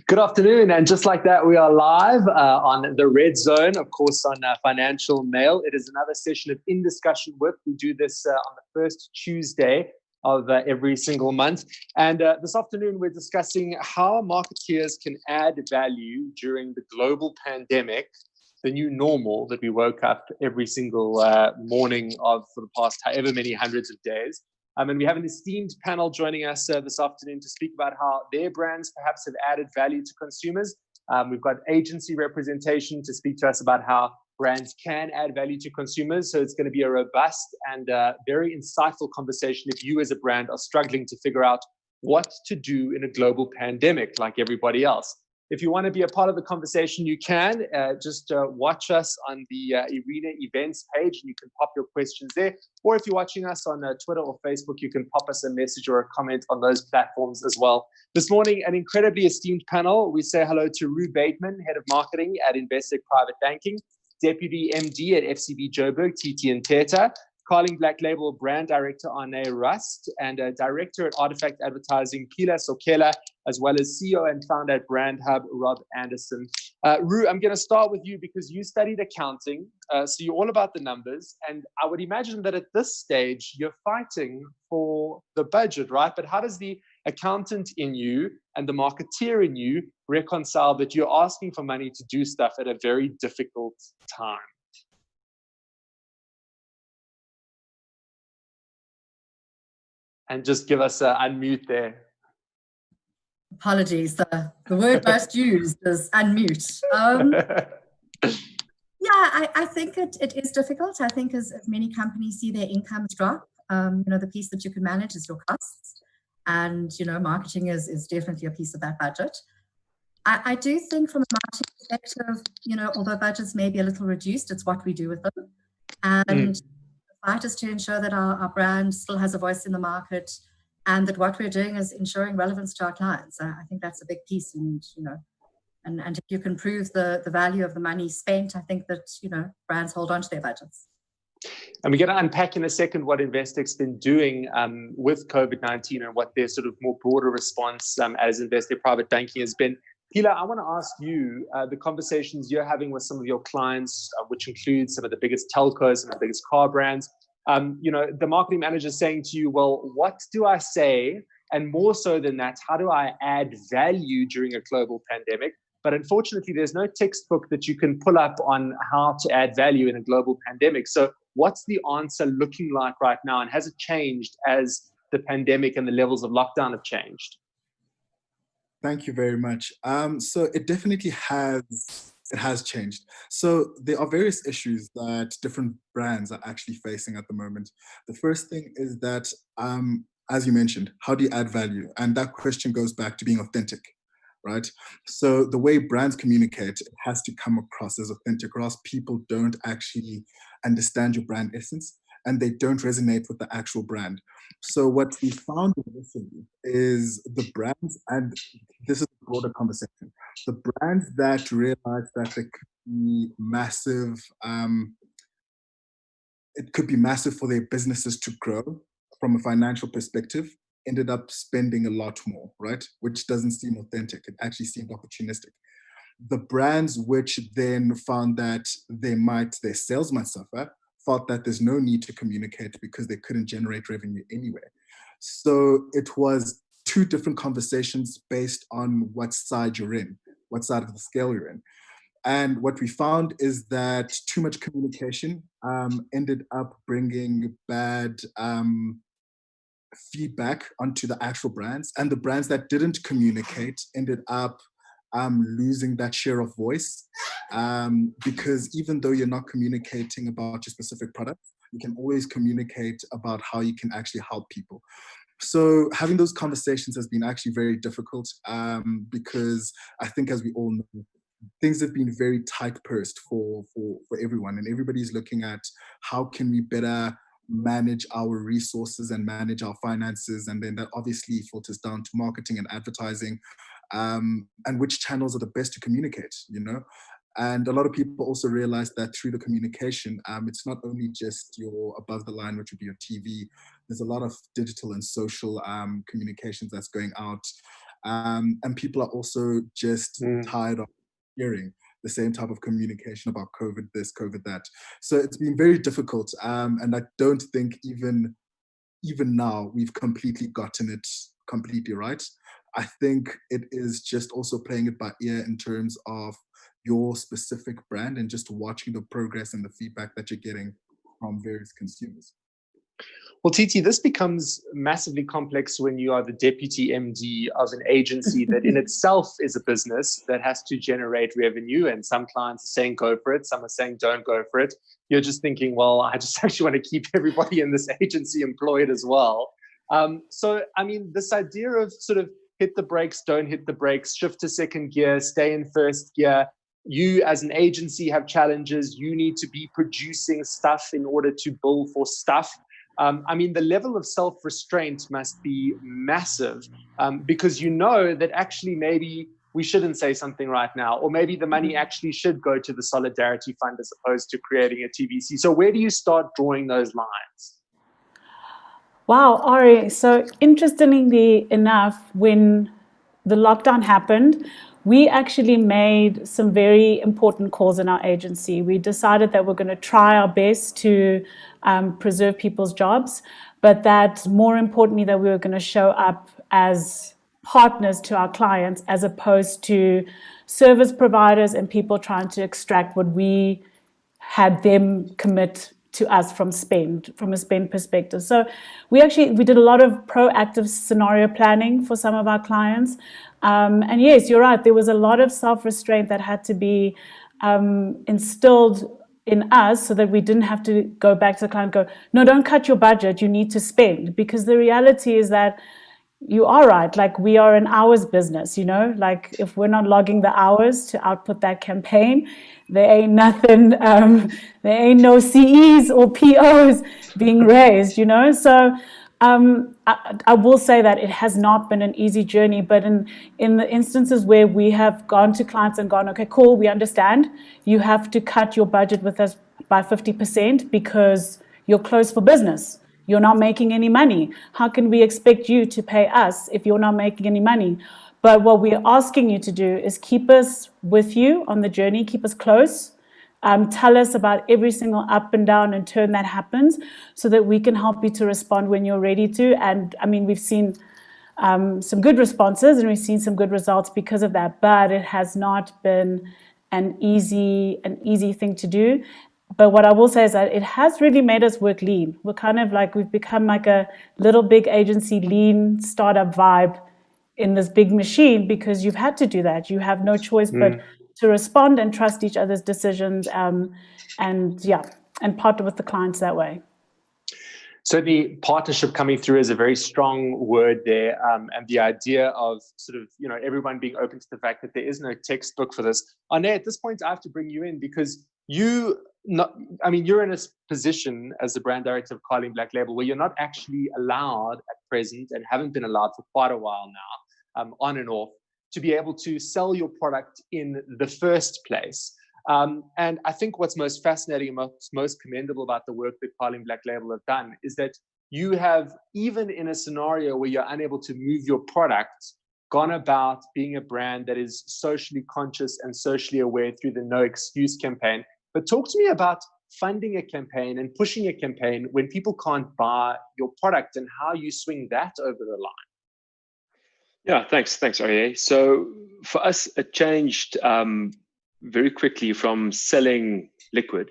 Good afternoon, and just like that, we are live on the Red Zone, of course, on Financial Mail. It is another session of In Discussion With. We do this on the first Tuesday of every single month. And this afternoon, we're discussing how marketeers can add value during the global pandemic, the new normal that we woke up every single morning of for the past however many hundreds of days. And we have an esteemed panel joining us this afternoon to speak about how their brands perhaps have added value to consumers. We've got agency representation to speak to us about how brands can add value to consumers. So it's going to be a robust and very insightful conversation if you as a brand are struggling to figure out what to do in a global pandemic like everybody else. If you want to be a part of the conversation, you can just watch us on the Arena events page, and you can pop your questions there. Or if you're watching us on Twitter or Facebook, you can pop us a message or a comment on those platforms as well. This morning, an incredibly esteemed panel. We say hello to Rue Bateman, Head of Marketing at Investec Private Banking, Deputy MD at FCB Joburg, TT Nteta, Carling Black Label Brand Director Arye Rust, and Director at Artifact Advertising, Pila Sokela, as well as CEO and founder at Brand Hub, Rob Anderson. Rue, I'm going to start with you because you studied accounting, so you're all about the numbers, and I would imagine that at this stage, you're fighting for the budget, right? But how does the accountant in you and the marketeer in you reconcile that you're asking for money to do stuff at a very difficult time? And just give us an unmute there. Apologies, the word most used is unmute. I think it is difficult. I think as many companies see their incomes drop, the piece that you can manage is your costs. And, marketing is definitely a piece of that budget. I do think from a marketing perspective, although budgets may be a little reduced, it's what we do with them. And the fight is to ensure that our brand still has a voice in the market, and that what we're doing is ensuring relevance to our clients. I think that's a big piece, and if you can prove the value of the money spent, I think that brands hold on to their budgets. And we're going to unpack in a second what Investec's been doing with COVID-19 and what their sort of more broader response as Investec Private Banking has been. Pila, I want to ask you the conversations you're having with some of your clients, which includes some of the biggest telcos and the biggest car brands. The marketing manager is saying to you, well, what do I say? And more so than that, how do I add value during a global pandemic? But unfortunately, there's no textbook that you can pull up on how to add value in a global pandemic. So what's the answer looking like right now? And has it changed as the pandemic and the levels of lockdown have changed? Thank you very much. So it definitely has changed. So there are various issues that different brands are actually facing at the moment. The first thing is that, as you mentioned, how do you add value? And that question goes back to being authentic, right? So the way brands communicate, it has to come across as authentic, or else people don't actually understand your brand essence, and they don't resonate with the actual brand. So what we found recently is the brands, and this is a broader conversation, the brands that realize that they could be massive, it could be massive for their businesses to grow from a financial perspective, ended up spending a lot more, right? Which doesn't seem authentic. It actually seemed opportunistic. The brands which then found that their sales might suffer, thought that there's no need to communicate because they couldn't generate revenue anyway. So it was two different conversations based on what side you're in, what side of the scale you're in. And what we found is that too much communication ended up bringing bad feedback onto the actual brands. And the brands that didn't communicate ended up losing that share of voice, because even though you're not communicating about your specific product, you can always communicate about how you can actually help people. So having those conversations has been actually very difficult, because I think, as we all know, things have been very tight pursed for everyone, and everybody's looking at how can we better manage our resources and manage our finances, and then that obviously filters down to marketing and advertising, and which channels are the best to communicate, And a lot of people also realize that through the communication, it's not only just your above the line, which would be your TV. There's a lot of digital and social communications that's going out. And people are also just tired of hearing the same type of communication about COVID this, COVID that. So it's been very difficult. And I don't think even now we've completely gotten it completely right. I think it is just also playing it by ear in terms of your specific brand and just watching the progress and the feedback that you're getting from various consumers. Well, Titi, this becomes massively complex when you are the deputy MD of an agency that in itself is a business that has to generate revenue. And some clients are saying go for it. Some are saying don't go for it. You're just thinking, well, I just actually want to keep everybody in this agency employed as well. So, I mean, this idea of sort of hit the brakes, don't hit the brakes, shift to second gear, stay in first gear. You as an agency have challenges. You need to be producing stuff in order to bill for stuff. I mean, the level of self-restraint must be massive because you know that actually maybe we shouldn't say something right now, or maybe the money actually should go to the Solidarity Fund as opposed to creating a TVC. So where do you start drawing those lines? Wow, Arye. So interestingly enough, when the lockdown happened, we actually made some very important calls in our agency. We decided that we're going to try our best to preserve people's jobs, but that more importantly, that we were going to show up as partners to our clients as opposed to service providers and people trying to extract what we had them commit to us from a spend perspective. So we did a lot of proactive scenario planning for some of our clients. And yes, you're right. There was a lot of self-restraint that had to be instilled in us so that we didn't have to go back to the client and go, no, don't cut your budget. You need to spend. Because the reality is that you are right. Like, we are an hours business, like if we're not logging the hours to output that campaign, there ain't nothing, there ain't no CEs or POs being raised, So I will say that it has not been an easy journey, but in the instances where we have gone to clients and gone, okay, cool, we understand. You have to cut your budget with us by 50% because you're closed for business. You're not making any money. How can we expect you to pay us if you're not making any money? But what we're asking you to do is keep us with you on the journey, keep us close. Tell us about every single up and down and turn that happens so that we can help you to respond when you're ready to. And I mean, we've seen some good responses and we've seen some good results because of that, but it has not been an easy thing to do. But what I will say is that it has really made us work lean. We're kind of like, we've become like a little big agency, lean startup vibe in this big machine because you've had to do that. You have no choice but to respond and trust each other's decisions and partner with the clients that way. Certainly, partnership coming through is a very strong word there, and the idea of sort of everyone being open to the fact that there is no textbook for this. Arye, at this point, I have to bring you in because you're in a position as the brand director of Carling Black Label where you're not actually allowed at present and haven't been allowed for quite a while now, on and off, to be able to sell your product in the first place. And I think what's most fascinating and most commendable about the work that Carling Black Label have done is that you have, even in a scenario where you're unable to move your product, gone about being a brand that is socially conscious and socially aware through the No Excuse campaign. But talk to me about funding a campaign and pushing a campaign when people can't buy your product and how you swing that over the line. Yeah, thanks, Arye. So for us, it changed very quickly from selling liquid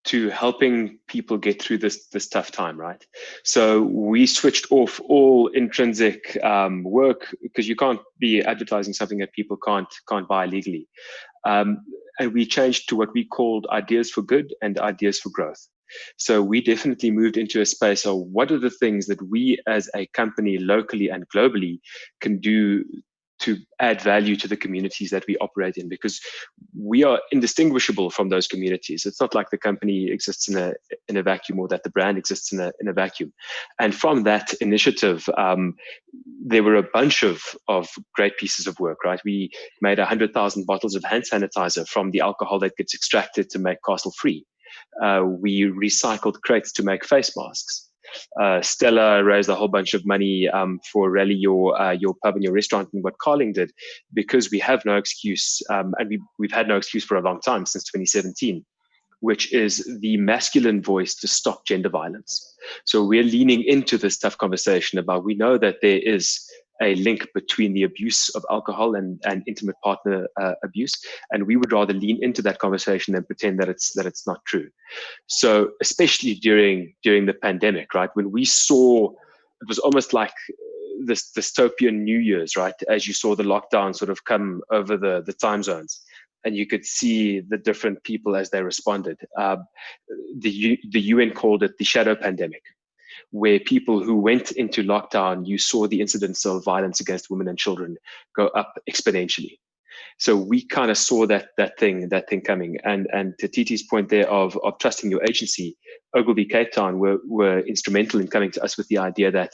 to helping people get through this tough time, right? So we switched off all intrinsic work because you can't be advertising something that people can't buy legally. And we changed to what we called ideas for good and ideas for growth. So we definitely moved into a space of what are the things that we as a company locally and globally can do to add value to the communities that we operate in, because we are indistinguishable from those communities. It's not like the company exists in a vacuum or that the brand exists in a vacuum. And from that initiative, there were a bunch of great pieces of work, right? We made 100,000 bottles of hand sanitizer from the alcohol that gets extracted to make Castle Free. We recycled crates to make face masks. Stella raised a whole bunch of money for Rally Your Pub and Your Restaurant, and what Carling did, because we have no excuse, and we've had no excuse for a long time, since 2017, which is the masculine voice to stop gender violence. So we're leaning into this tough conversation about, we know that there is a link between the abuse of alcohol and intimate partner abuse, and we would rather lean into that conversation than pretend that it's not true. So especially during the pandemic, right, when we saw, it was almost like this dystopian New Year's, right, as you saw the lockdown sort of come over the time zones, and you could see the different people as they responded. The UN called it the shadow pandemic, where people who went into lockdown, you saw the incidence of violence against women and children go up exponentially. So we kind of saw that thing coming. And to Titi's point there of trusting your agency, Ogilvy Cape Town were instrumental in coming to us with the idea that,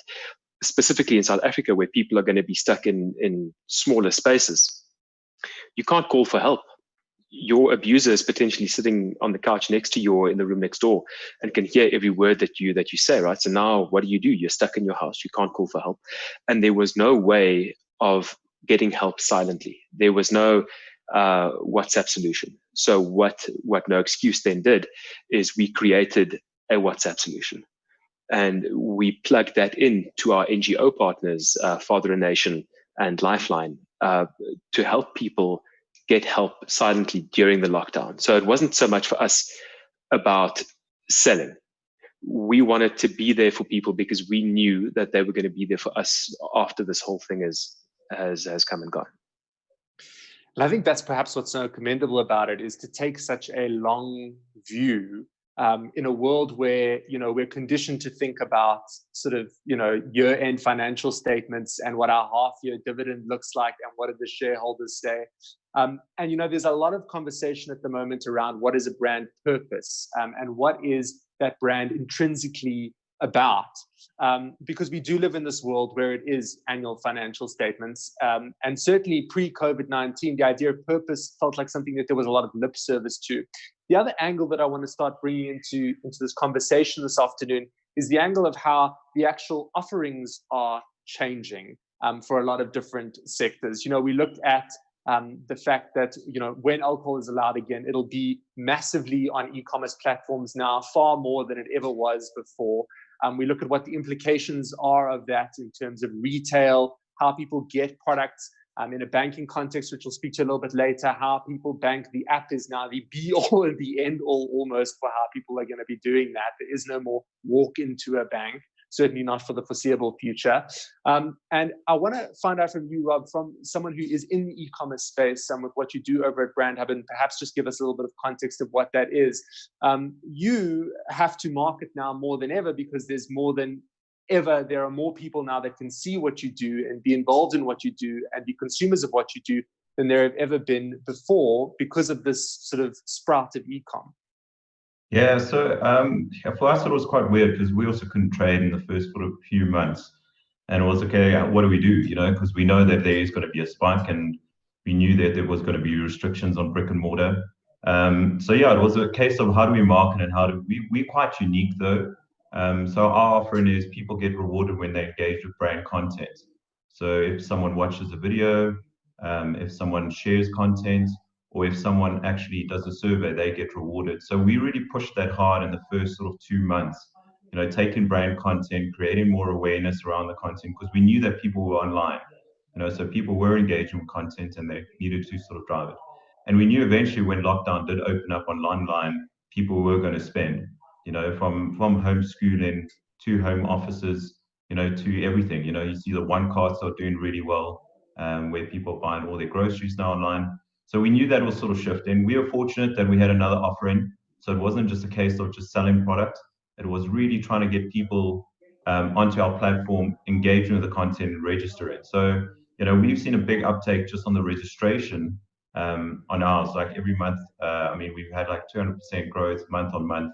specifically in South Africa, where people are going to be stuck in smaller spaces, you can't call for help. Your abuser is potentially sitting on the couch next to you or in the room next door and can hear every word that you say, right? So now what do? You're stuck in your house. You can't call for help. And there was no way of getting help silently. There was no WhatsApp solution. So what No Excuse then did is we created a WhatsApp solution. And we plugged that in to our NGO partners, Father a Nation and Lifeline, to help people get help silently during the lockdown. So it wasn't so much for us about selling. We wanted to be there for people because we knew that they were going to be there for us after this whole thing has come and gone. And I think that's perhaps what's so commendable about it, is to take such a long view in a world where, we're conditioned to think about sort of, year-end financial statements and what our half-year dividend looks like and what did the shareholders say. And, there's a lot of conversation at the moment around what is a brand purpose and what is that brand intrinsically about. Because we do live in this world where it is annual financial statements. And certainly pre-COVID-19, the idea of purpose felt like something that there was a lot of lip service to. The other angle that I want to start bringing into this conversation this afternoon is the angle of how the actual offerings are changing for a lot of different sectors. We looked at the fact that, when alcohol is allowed again, it'll be massively on e-commerce platforms now, far more than it ever was before. We look at what the implications are of that in terms of retail, how people get products in a banking context, which we'll speak to a little bit later, how people bank. The app is now the be-all and the end-all almost for how people are going to be doing that. There is no more walk into a bank, certainly not for the foreseeable future. And I want to find out from you, Rob, from someone who is in the e-commerce space, with what you do over at Brand Hub, and perhaps just give us a little bit of context of what that is. You have to market now more than ever because there's more than ever. There are more people now that can see what you do and be involved in what you do and be consumers of what you do than there have ever been before because of this sort of sprout of e-com. Yeah, so for us it was quite weird because we also couldn't trade in the first sort of few months, and it was okay. What do we do? Because we know that there is going to be a spike, and we knew that there was going to be restrictions on brick and mortar. So yeah, it was a case of how do we market and how do we're quite unique though. So our offering is people get rewarded when they engage with brand content. So if someone watches a video, if someone shares content, or if someone actually does a survey, they get rewarded. So we really pushed that hard in the first sort of 2 months, taking brand content, creating more awareness around the content, because we knew that people were online, so people were engaging with content and they needed to sort of drive it. And we knew eventually when lockdown did open up on online, people were going to spend, from homeschooling to home offices, to everything. You see the one carts are doing really well, where people are buying all their groceries now online. So we knew that was sort of shifting. We were fortunate that we had another offering. So it wasn't just a case of just selling product. It was really trying to get people onto our platform, engaging with the content and register it. So, we've seen a big uptake just on the registration on ours. Like every month, we've had like 200% growth month on month.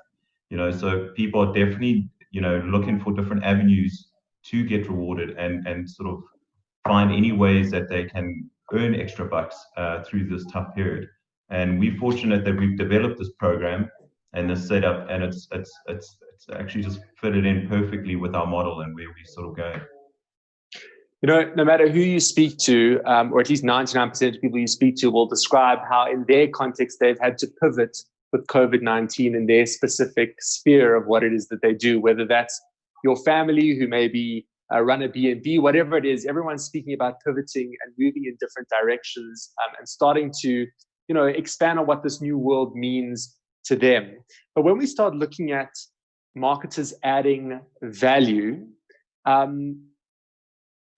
So people are definitely, looking for different avenues to get rewarded and sort of find any ways that they can earn extra bucks through this tough period. And we're fortunate that we've developed this program and this setup, and it's actually just fitted in perfectly with our model and where we sort of going. You know, no matter who you speak to, or at least 99% of people you speak to will describe how in their context they've had to pivot with COVID-19 in their specific sphere of what it is that they do, whether that's your family who maybe run a B&B, whatever it is, everyone's speaking about pivoting and moving in different directions and starting to, you know, expand on what this new world means to them. But when we start looking at marketers adding value,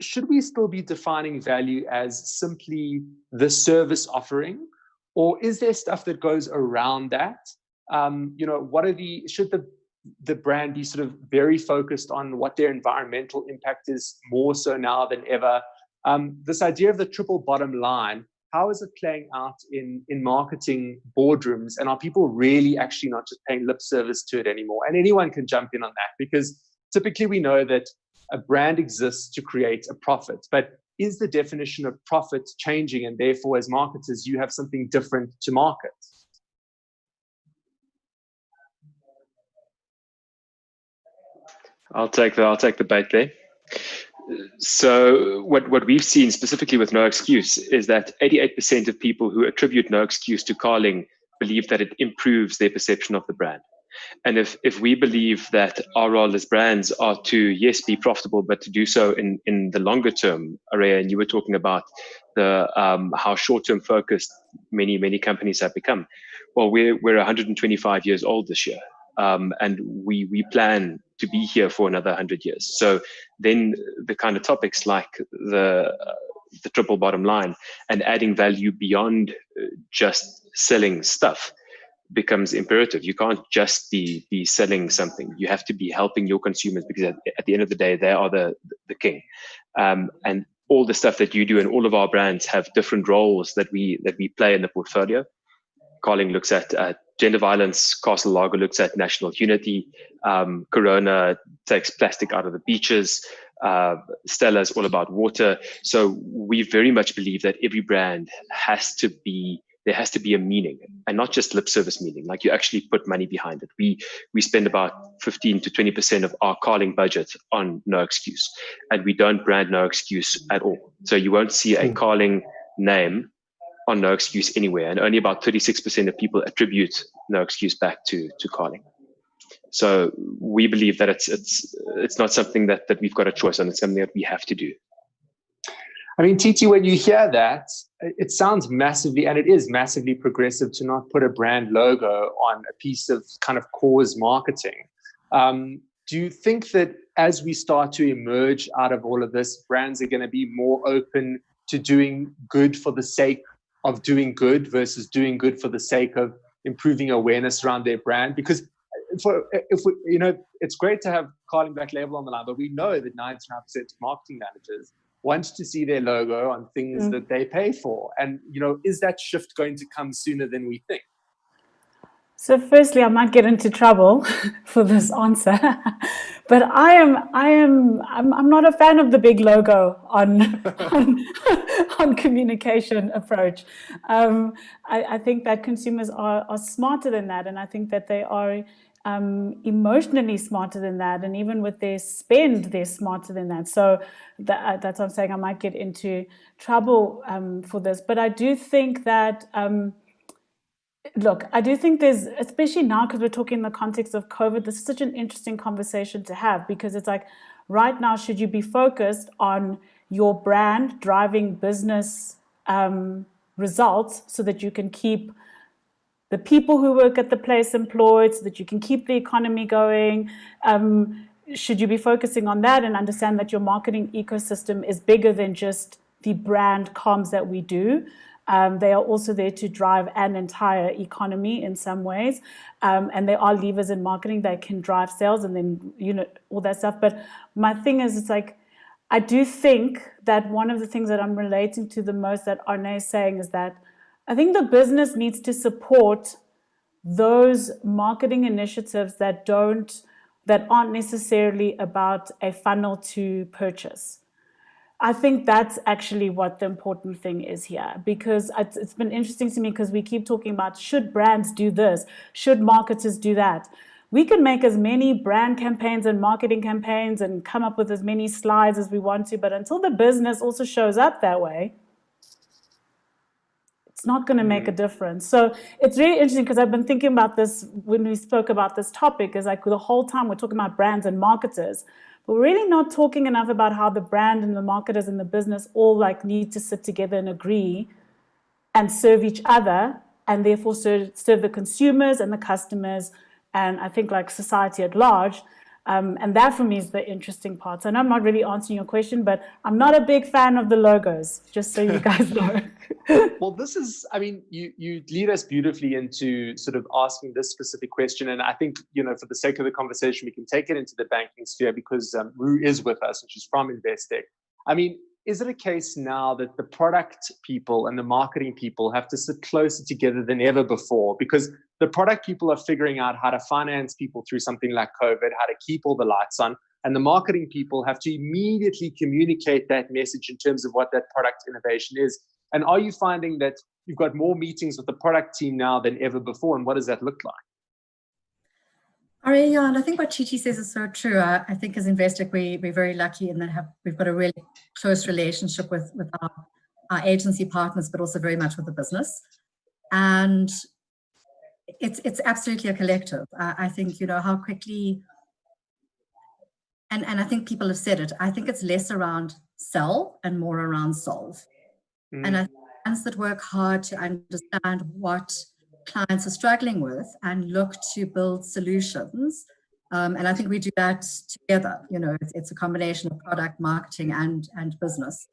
should we still be defining value as simply the service offering, or is there stuff that goes around that? You know, should the brand be sort of very focused on what their environmental impact is more so now than ever? This idea of the triple bottom line, how is it playing out in marketing boardrooms? And are people really actually not just paying lip service to it anymore? And anyone can jump in on that, because typically we know that a brand exists to create a profit, but is the definition of profit changing, and therefore as marketers you have something different to market? I'll take the bait there. So what we've seen specifically with No Excuse is that 88% of people who attribute No Excuse to Carling believe that it improves their perception of the brand. And if we believe that our role as brands are to, yes, be profitable, but to do so in the longer term, Arye, and you were talking about the how short-term focused many companies have become. Well, we're 125 years old this year, and we plan to be here for another 100 years. So then the kind of topics like the triple bottom line and adding value beyond just selling stuff becomes imperative. You can't just be selling something. You have to be helping your consumers, because at the end of the day, they are the king. And all the stuff that you do and all of our brands have different roles that we play in the portfolio. Carling looks at gender violence. Castle Lager looks at national unity. Corona takes plastic out of the beaches. Stella is all about water. So we very much believe that every brand there has to be a meaning, and not just lip service meaning. Like, you actually put money behind it. We spend about 15 to 20% of our Carling budget on No Excuse, and we don't brand No Excuse at all. So you won't see a Carling name on No Excuse anywhere, and only about 36% of people attribute No Excuse back to Carling. So we believe that it's not something that we've got a choice on. It's something that we have to do. I mean, Titi, when you hear that, it sounds massively, and it is massively progressive to not put a brand logo on a piece of kind of cause marketing. Do you think that as we start to emerge out of all of this, brands are going to be more open to doing good for the sake of doing good versus doing good for the sake of improving awareness around their brand? Because it's great to have Carling Black Label on the line, but we know that 99% of marketing managers want to see their logo on things that they pay for. And, is that shift going to come sooner than we think? So firstly, I might get into trouble for this answer, but I'm not a fan of the big logo on communication approach. I think that consumers are smarter than that, and I think that they are emotionally smarter than that, and even with their spend, they're smarter than that. So that's what I'm saying. I might get into trouble for this, but I do think that. Look, I do think there's, especially now because we're talking in the context of COVID, this is such an interesting conversation to have, because it's like, right now, should you be focused on your brand driving business results so that you can keep the people who work at the place employed, so that you can keep the economy going? Should you be focusing on that and understand that your marketing ecosystem is bigger than just the brand comms that we do? They are also there to drive an entire economy in some ways. And there are levers in marketing that can drive sales and then, all that stuff. But my thing is, it's like, I do think that one of the things that I'm relating to the most that Arne is saying is that I think the business needs to support those marketing initiatives that aren't necessarily about a funnel to purchase. I think that's actually what the important thing is here, because it's been interesting to me, because we keep talking about, should brands do this? Should marketers do that? We can make as many brand campaigns and marketing campaigns and come up with as many slides as we want to, but until the business also shows up that way, it's not going to make a difference. So it's really interesting because I've been thinking about this when we spoke about this topic, is like the whole time we're talking about brands and marketers, but we're really not talking enough about how the brand and the marketers and the business all like need to sit together and agree and serve each other, and therefore serve the consumers and the customers, and I think like society at large. And that for me is the interesting part. So I know I'm not really answering your question, but I'm not a big fan of the logos, just so you guys know. Well, this is, I mean, you lead us beautifully into sort of asking this specific question. And I think, you know, for the sake of the conversation, we can take it into the banking sphere because Rue is with us and she's from Investec. I mean, is it a case now that the product people and the marketing people have to sit closer together than ever before? Because the product people are figuring out how to finance people through something like COVID, how to keep all the lights on, and the marketing people have to immediately communicate that message in terms of what that product innovation is. And are you finding that you've got more meetings with the product team now than ever before? And what does that look like? Arye, yeah, and I think what Chichi says is so true. I think as Investec, we're very lucky in that we've got a really close relationship with our agency partners, but also very much with the business. And it's absolutely a collective. I think, you know, how quickly, and I think people have said it, I think it's less around sell and more around solve. And I think brands that work hard to understand what clients are struggling with and look to build solutions. And I think we do that together. You know, it's a combination of product, marketing, and business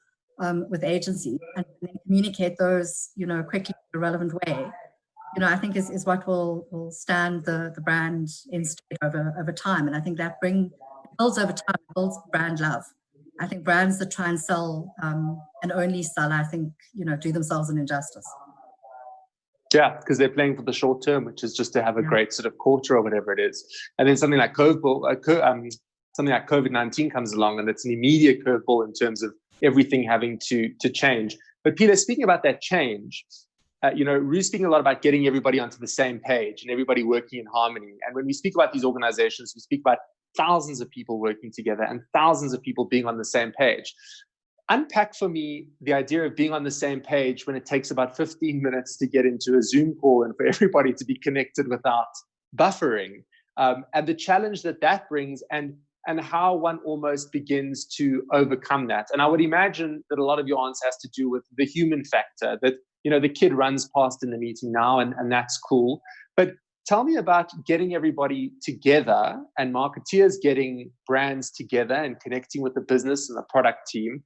with agency, and then communicate those, you know, quickly in a relevant way. You know, I think is what will stand the brand in state over time. And I think that builds over time, builds brand love. I think brands that try and sell and only sell, I think, you know, do themselves an injustice. Yeah, because they're playing for the short term, which is just to have a great sort of quarter or whatever it is. And then something like COVID-19 comes along, and it's an immediate curveball in terms of everything having to change. But Peter, speaking about that change, you know, Rue's speaking a lot about getting everybody onto the same page and everybody working in harmony. And when we speak about these organizations, we speak about thousands of people working together and thousands of people being on the same page. Unpack for me the idea of being on the same page when it takes about 15 minutes to get into a Zoom call and for everybody to be connected without buffering, and the challenge that brings, and how one almost begins to overcome that. And I would imagine that a lot of your answer has to do with the human factor, that, you know, the kid runs past in the meeting now, and that's cool. But tell me about getting everybody together and marketeers getting brands together and connecting with the business and the product team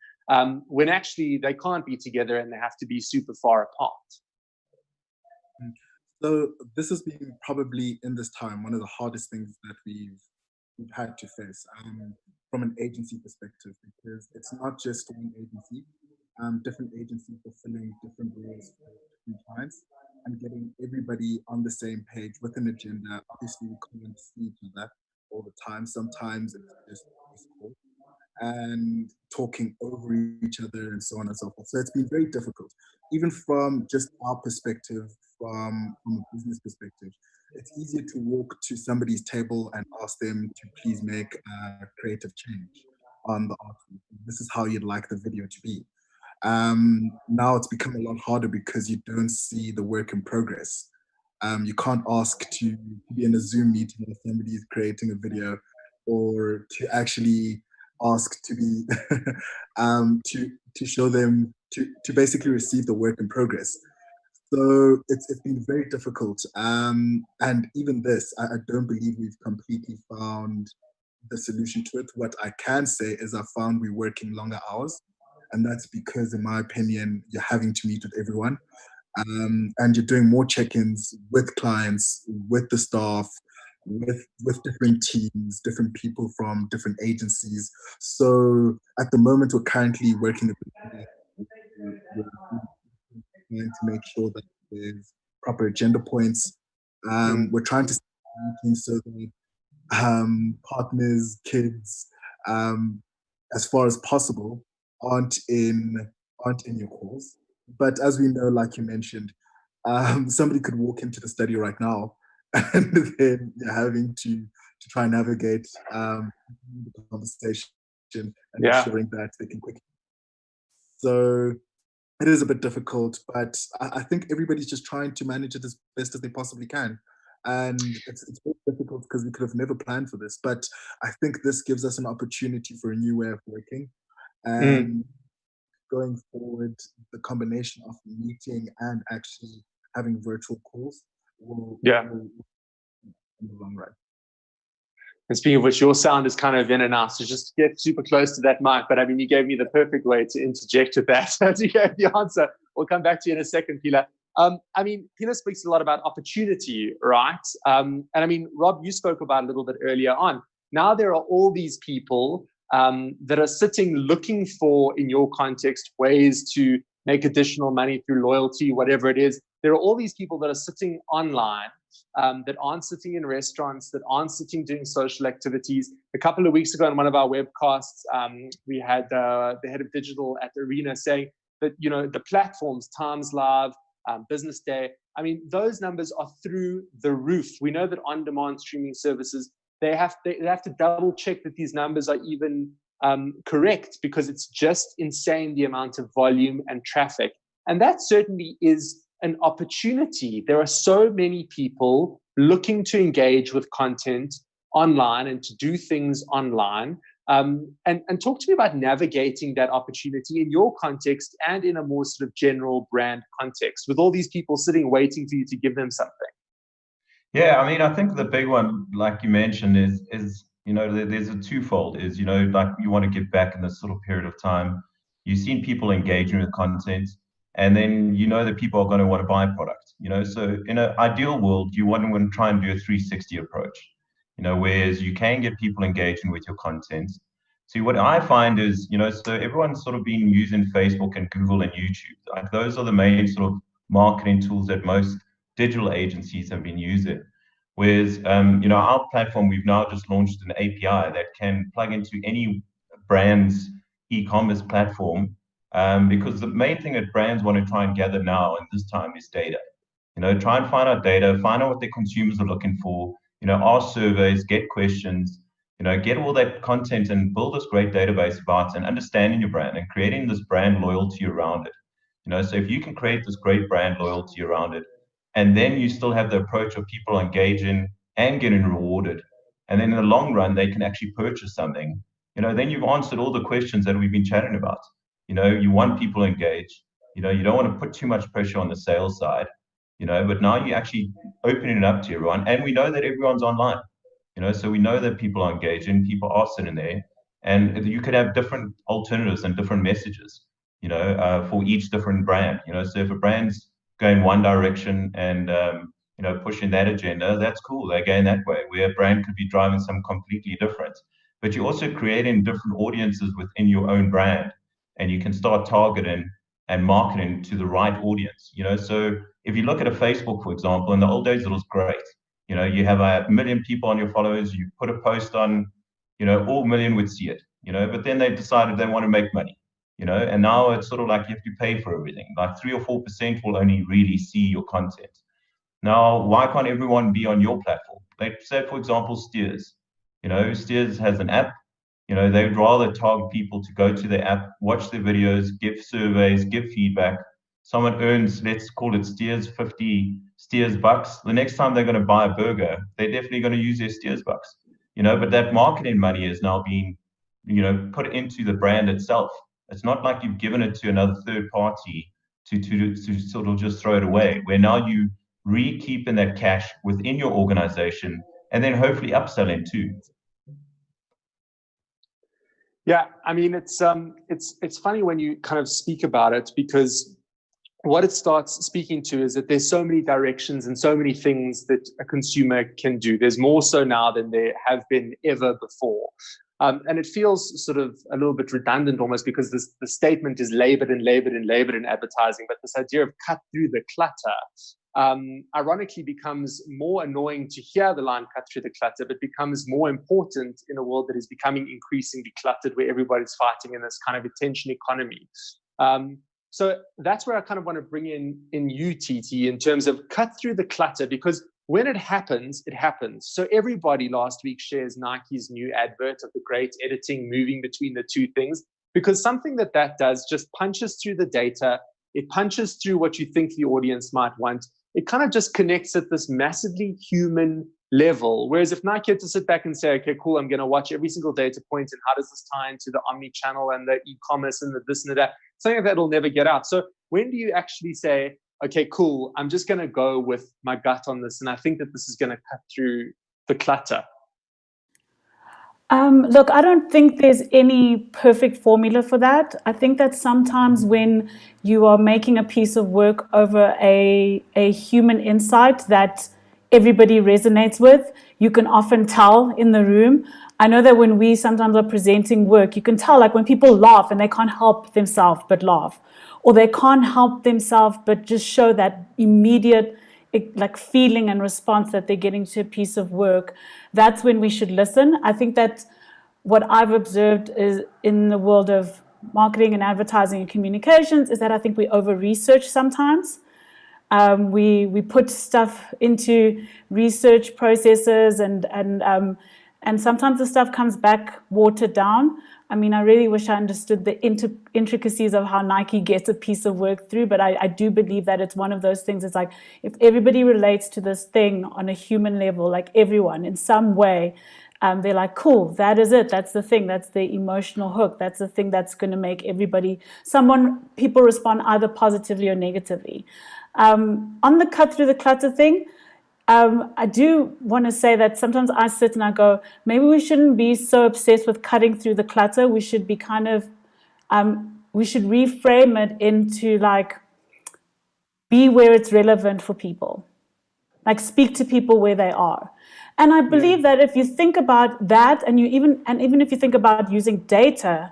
when actually they can't be together and they have to be super far apart. So this has been probably in this time one of the hardest things that we've had to face from an agency perspective, because it's not just one agency, different agencies fulfilling different roles for different clients, and getting everybody on the same page with an agenda. Obviously, we can't see each other all the time. Sometimes it's just difficult, and talking over each other and so on and so forth. So it's been very difficult, even from just our perspective, from a business perspective. It's easier to walk to somebody's table and ask them to please make a creative change on the artwork. This is how you'd like the video to be. Now it's become a lot harder because you don't see the work in progress. You can't ask to be in a Zoom meeting where somebody is creating a video, or to actually ask to be to show them to basically receive the work in progress. So it's been very difficult. And even this, I don't believe we've completely found the solution to it. What I can say is I found we're working longer hours. And that's because, in my opinion, you're having to meet with everyone. And you're doing more check-ins with clients, with the staff, with different teams, different people from different agencies. So at the moment, we're currently working to make sure that there's proper agenda points. We're trying to meetings so that partners, kids, as far as possible, aren't in your calls. But as we know, like you mentioned, somebody could walk into the study right now and then having to try and navigate the conversation and ensuring that they can quickly. So it is a bit difficult, but I think everybody's just trying to manage it as best as they possibly can. And it's very difficult because we could have never planned for this. But I think this gives us an opportunity for a new way of working. And going forward, the combination of meeting and actually having virtual calls will in the long run. And speaking of which, your sound is kind of in and out, so just get super close to that mic. But I mean, you gave me the perfect way to interject with that. As you gave the answer, we'll come back to you in a second, Pilar. I mean, Pilar speaks a lot about opportunity, right? And I mean, Rob, you spoke about a little bit earlier on. Now there are all these people that are sitting looking for, in your context, ways to make additional money through loyalty, whatever it is. There are all these people that are sitting online that aren't sitting in restaurants, that aren't sitting doing social activities. A couple of weeks ago on one of our webcasts, we had the head of digital at Arena saying that, you know, the platforms, Times Live, Business Day, I mean, those numbers are through the roof. We know that on-demand streaming services, they have to double check that these numbers are even correct, because it's just insane the amount of volume and traffic. And that certainly is an opportunity. There are so many people looking to engage with content online and to do things online. And talk to me about navigating that opportunity in your context and in a more sort of general brand context, with all these people sitting waiting for you to give them something. Yeah, I mean, I think the big one, like you mentioned, is you know, there's a twofold. Is, you know, like you want to give back in this sort of period of time. You've seen people engaging with content, and then you know that people are going to want to buy product. You know, so in an ideal world, you want to try and do a 360 approach. You know, whereas you can get people engaging with your content. See, what I find is, you know, so everyone's sort of been using Facebook and Google and YouTube. Like those are the main sort of marketing tools that most digital agencies have been using. Whereas, you know, our platform, we've now just launched an API that can plug into any brand's e-commerce platform, because the main thing that brands want to try and gather now and this time is data. You know, try and find out data, find out what their consumers are looking for, you know, ask surveys, get questions, you know, get all that content and build this great database about and understanding your brand and creating this brand loyalty around it. You know, so if you can create this great brand loyalty around it, and then you still have the approach of people engaging and getting rewarded, and then in the long run, they can actually purchase something, you know, then you've answered all the questions that we've been chatting about. You know, you want people engaged, you know, you don't want to put too much pressure on the sales side, you know, but now you're actually opening it up to everyone. And we know that everyone's online, you know, so we know that people are engaging, people are sitting there, and you could have different alternatives and different messages, you know, for each different brand. You know, so if a brand's going one direction and, you know, pushing that agenda, that's cool. They're going that way, where a brand could be driving some completely different. But you're also creating different audiences within your own brand, and you can start targeting and marketing to the right audience. You know, so if you look at a Facebook, for example, in the old days, it was great. You know, you have 1 million people on your followers, you put a post on, you know, all 1 million would see it, you know, but then they decided they want to make money, you know, and now it's sort of like you have to pay for everything. Like 3 or 4% will only really see your content. Now, why can't everyone be on your platform? Like, say, for example, Steers. You know, Steers has an app. You know, they'd rather target people to go to their app, watch their videos, give surveys, give feedback. Someone earns, let's call it Steers, 50 Steers bucks. The next time they're going to buy a burger, they're definitely going to use their Steers bucks. You know, but that marketing money is now being, you know, put into the brand itself. It's not like you've given it to another third party to sort of just throw it away, where now you keeping that cash within your organization and then hopefully upselling too. Yeah, I mean, it's funny when you kind of speak about it, because what it starts speaking to is that there's so many directions and so many things that a consumer can do. There's more so now than there have been ever before. And it feels sort of a little bit redundant almost, because the statement is labored in advertising, but this idea of cut through the clutter ironically becomes more annoying to hear the line cut through the clutter, but becomes more important in a world that is becoming increasingly cluttered, where everybody's fighting in this kind of attention economy. So that's where I kind of want to bring in you, TT, in terms of cut through the clutter, because when it happens, it happens. So everybody last week shares Nike's new advert of the great editing moving between the two things, because something that does just punches through the data. It punches through what you think the audience might want. It kind of just connects at this massively human level. Whereas if Nike had to sit back and say, okay, cool, I'm going to watch every single data point and how does this tie into the omni-channel and the e-commerce and the this and the that, something that'll never get out. So when do you actually say, okay, cool, I'm just going to go with my gut on this, and I think that this is going to cut through the clutter? Look, I don't think there's any perfect formula for that. I think that sometimes when you are making a piece of work over a human insight that everybody resonates with, you can often tell in the room. I know that when we sometimes are presenting work, you can tell, like when people laugh and they can't help themselves but laugh, or they can't help themselves but just show that immediate like feeling and response that they're getting to a piece of work. That's when we should listen. I think that what I've observed is in the world of marketing and advertising and communications is that I think we over-research sometimes. We put stuff into research processes and sometimes the stuff comes back watered down. I mean, I really wish I understood the intricacies of how Nike gets a piece of work through, but I do believe that it's one of those things. It's like if everybody relates to this thing on a human level, like everyone in some way, they're like, cool, that is it. That's the thing. That's the emotional hook. That's the thing that's going to make people respond either positively or negatively. On the cut through the clutter thing, I do want to say that sometimes I sit and I go, maybe we shouldn't be so obsessed with cutting through the clutter. We should be we should reframe it into like, be where it's relevant for people. Like speak to people where they are. And I believe that if you think about that, and even if you think about using data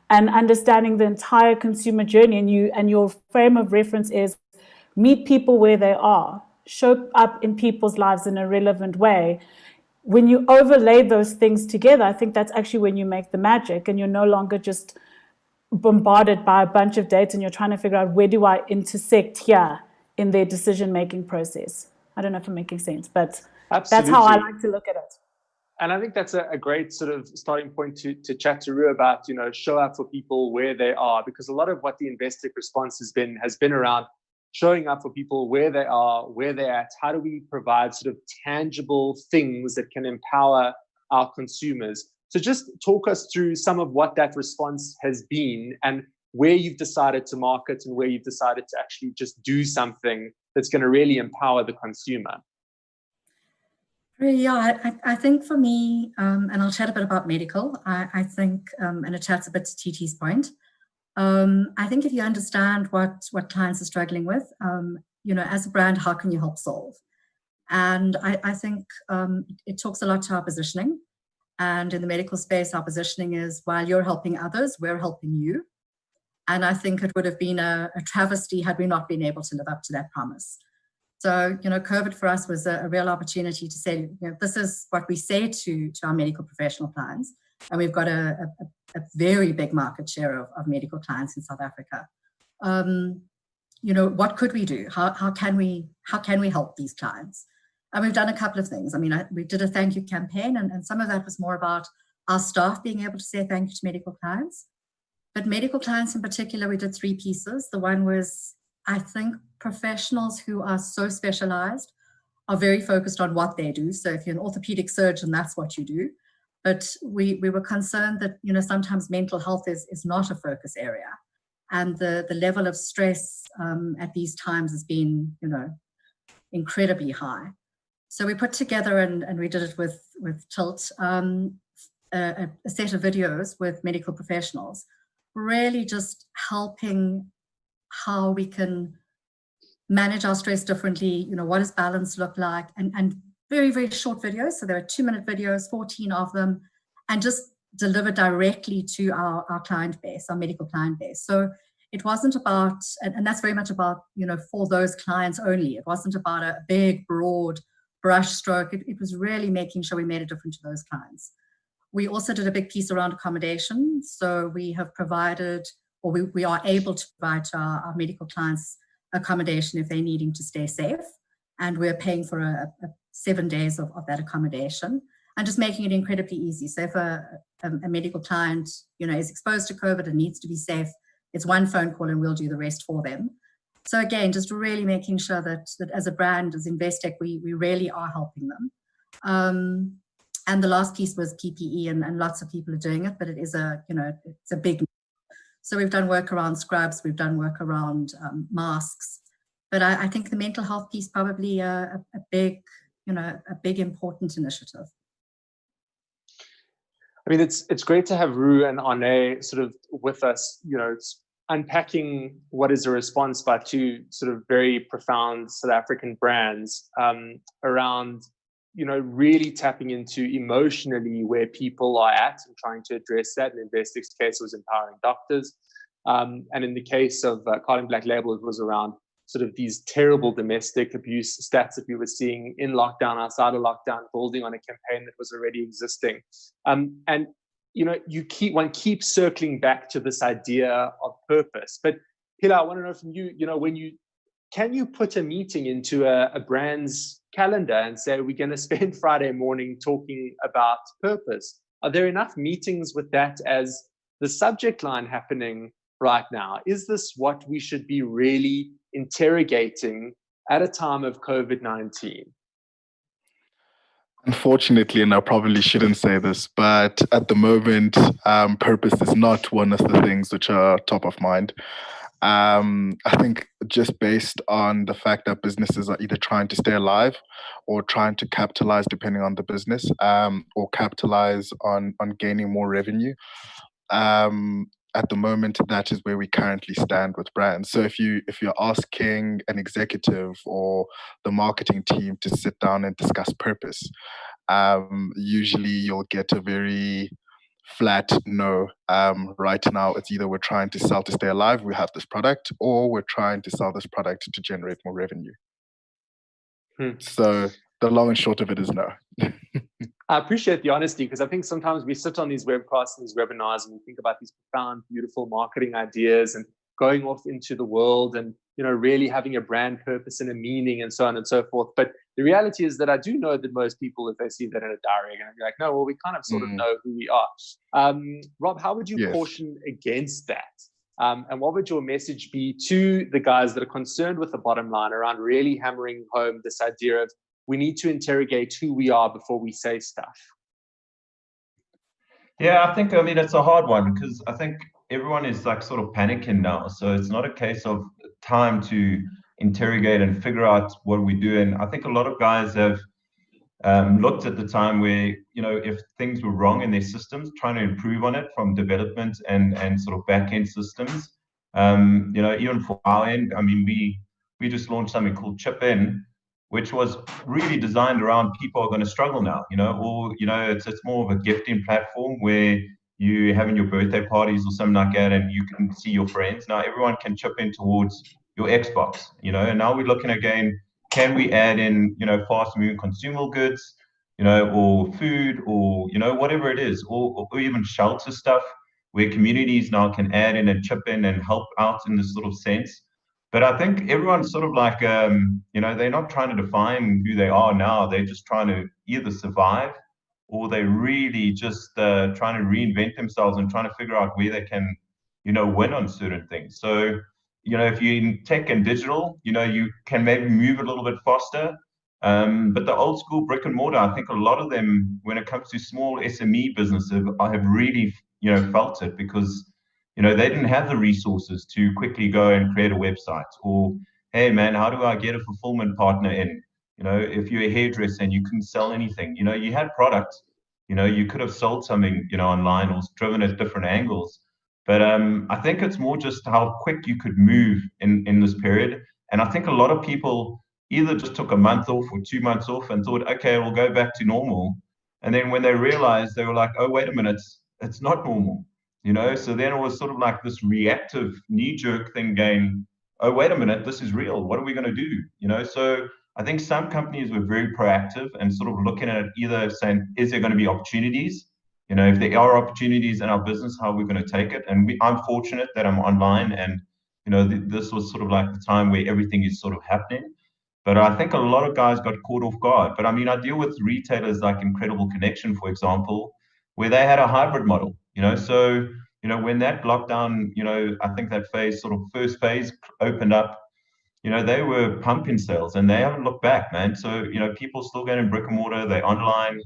and understanding the entire consumer journey, and your frame of reference is meet people where they are, show up in people's lives in a relevant way. When you overlay those things together, I think that's actually when you make the magic, and you're no longer just bombarded by a bunch of data and you're trying to figure out where do I intersect here in their decision-making process. I don't know if I'm making sense, but That's how I like to look at it. And I think that's a great sort of starting point to chat to Rue about, show up for people where they are, because a lot of what the Investec response has been around showing up for people where they are, where they're at. How do we provide sort of tangible things that can empower our consumers? So just talk us through some of what that response has been and where you've decided to market and where you've decided to actually just do something that's going to really empower the consumer. Yeah, I think for me, and I'll chat a bit about medical, I think, and it chats a bit to TT's point, I think if you understand what clients are struggling with, as a brand, how can you help solve? And I think it talks a lot to our positioning. And in the medical space, our positioning is, while you're helping others, we're helping you. And I think it would have been a travesty had we not been able to live up to that promise. So, COVID for us was a real opportunity to say, this is what we say to our medical professional clients. And we've got a very big market share of medical clients in South Africa. What could we do? How can we help these clients? And we've done a couple of things. I mean, we did a thank you campaign, and some of that was more about our staff being able to say thank you to medical clients. But medical clients in particular, we did 3 pieces. The one was, I think, professionals who are so specialized are very focused on what they do. So if you're an orthopedic surgeon, that's what you do. But we were concerned that, sometimes mental health is not a focus area. And the level of stress at these times has been, incredibly high. So we put together, and we did it with Tilt, a set of videos with medical professionals, really just helping how we can manage our stress differently. What does balance look like? And very, very short videos. So there are 2-minute videos, 14 of them, and just deliver directly to our client base, our medical client base. So it wasn't about, and that's very much about, for those clients only. It wasn't about a big, broad brush stroke. It was really making sure we made a difference to those clients. We also did a big piece around accommodation. So we have provided, or we are able to provide to our medical clients accommodation if they're needing to stay safe. and we're paying for a 7 days of that accommodation, and just making it incredibly easy. So if a medical client, is exposed to COVID and needs to be safe, it's one phone call and we'll do the rest for them. So again, just really making sure that as a brand, as Investec, we really are helping them. And the last piece was PPE, and lots of people are doing it, but it is it's a big. So we've done work around scrubs, we've done work around masks, but I think the mental health piece probably a big important initiative. I mean, it's great to have Rue and Arye sort of with us, it's unpacking what is a response by two sort of very profound South African brands around, really tapping into emotionally where people are at and trying to address that. In Investec's case, it was empowering doctors. And in the case of Carling Black Label, it was around sort of these terrible domestic abuse stats that we were seeing in lockdown, outside of lockdown, building on a campaign that was already existing. And one keeps circling back to this idea of purpose. But Hila, I want to know from you, can you put a meeting into a brand's calendar and say, we're going to spend Friday morning talking about purpose? Are there enough meetings with that as the subject line happening right now? Is this what we should be really interrogating at a time of COVID-19? Unfortunately, and I probably shouldn't say this, but at the moment, purpose is not one of the things which are top of mind. I think just based on the fact that businesses are either trying to stay alive or trying to capitalize, depending on the business, or capitalize on gaining more revenue. At the moment, that is where we currently stand with brands. So if you're asking an executive or the marketing team to sit down and discuss purpose, usually you'll get a very flat no. Right now, it's either we're trying to sell to stay alive, we have this product, or we're trying to sell this product to generate more revenue. So the long and short of it is no. I appreciate the honesty, because I think sometimes we sit on these webcasts and these webinars and we think about these profound, beautiful marketing ideas and going off into the world and, really having a brand purpose and a meaning and so on and so forth. But the reality is that I do know that most people, if they see that in a diary, are going to be like, no, well, we kind of sort of know who we are. Rob, how would you caution against that? And what would your message be to the guys that are concerned with the bottom line around really hammering home this idea of we need to interrogate who we are before we say stuff? Yeah, it's a hard one, because I think everyone is like sort of panicking now. So it's not a case of time to interrogate and figure out what we do. And I think a lot of guys have looked at the time where, if things were wrong in their systems, trying to improve on it from development and sort of back-end systems. Even for our end, we just launched something called Chip In, which was really designed around people are going to struggle now, it's more of a gifting platform where you having your birthday parties or something like that, and you can see your friends. Now everyone can chip in towards your Xbox, and now we're looking again, can we add in, fast moving consumable goods, or food, or, whatever it is, or even shelter stuff, where communities now can add in and chip in and help out in this sort of sense. But I think everyone's sort of like, they're not trying to define who they are now. They're just trying to either survive, or they really just trying to reinvent themselves and trying to figure out where they can, win on certain things. So, if you're in tech and digital, you can maybe move a little bit faster. But the old school brick and mortar, I think a lot of them, when it comes to small SME businesses, I have really, felt it, because they didn't have the resources to quickly go and create a website, or, hey man, how do I get a fulfillment partner in? If you're a hairdresser and you couldn't sell anything, you had product, you could have sold something, online, or driven at different angles. But I think it's more just how quick you could move in this period. And I think a lot of people either just took a month off or 2 months off and thought, okay, we'll go back to normal. And then when they realized, they were like, oh, wait a minute, it's not normal. So then it was sort of like this reactive knee-jerk thing going, oh, wait a minute, this is real. What are we going to do? So I think some companies were very proactive and sort of looking at it, either saying, is there going to be opportunities? If there are opportunities in our business, how are we going to take it? And I'm fortunate that I'm online, and, this was sort of like the time where everything is sort of happening. But I think a lot of guys got caught off guard. But I mean, I deal with retailers like Incredible Connection, for example, where they had a hybrid model, so, when that lockdown, I think that first phase opened up, they were pumping sales and they haven't looked back, man. So, people still going in brick and mortar, they're online,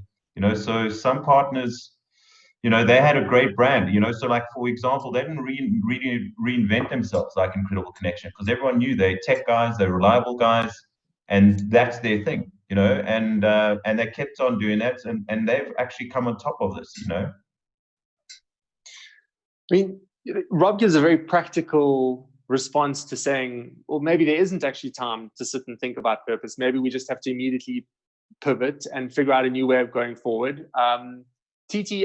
so some partners, they had a great brand, so like, for example, they didn't really reinvent themselves like Incredible Connection because everyone knew they're tech guys, they're reliable guys, and that's their thing, and they kept on doing that, and they've actually come on top of this, I mean, Rob gives a very practical response to saying, well, maybe there isn't actually time to sit and think about purpose. Maybe we just have to immediately pivot and figure out a new way of going forward. TT,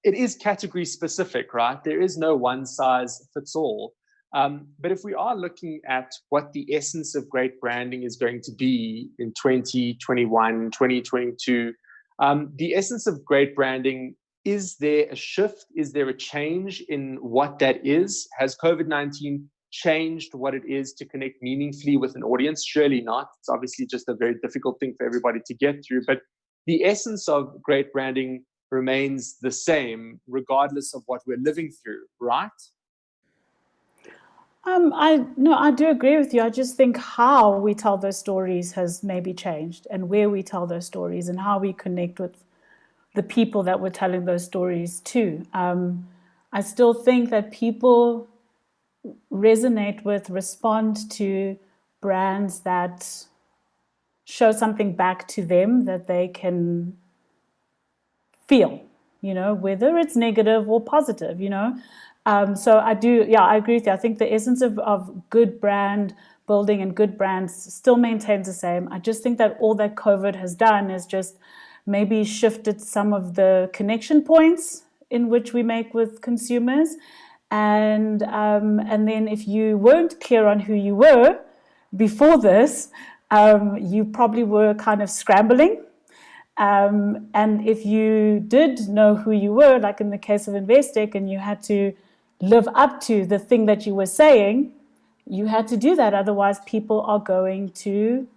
it is category specific, right? There is no one size fits all. But if we are looking at what the essence of great branding is going to be in 2021, 2022, the essence of great branding, is there a shift? Is there a change in what that is? Has COVID-19 changed what it is to connect meaningfully with an audience? Surely not. It's obviously just a very difficult thing for everybody to get through. But the essence of great branding remains the same, regardless of what we're living through, right? I do agree with you. I just think how we tell those stories has maybe changed, and where we tell those stories and how we connect with the people that we're telling those stories to. I still think that people resonate with, respond to brands that show something back to them that they can feel, whether it's negative or positive, So I agree with you. I think the essence of good brand building and good brands still maintains the same. I just think that all that COVID has done is just maybe shifted some of the connection points in which we make with consumers. And then if you weren't clear on who you were before this, you probably were kind of scrambling. And if you did know who you were, like in the case of Investec, and you had to live up to the thing that you were saying, you had to do that. Otherwise, people are going to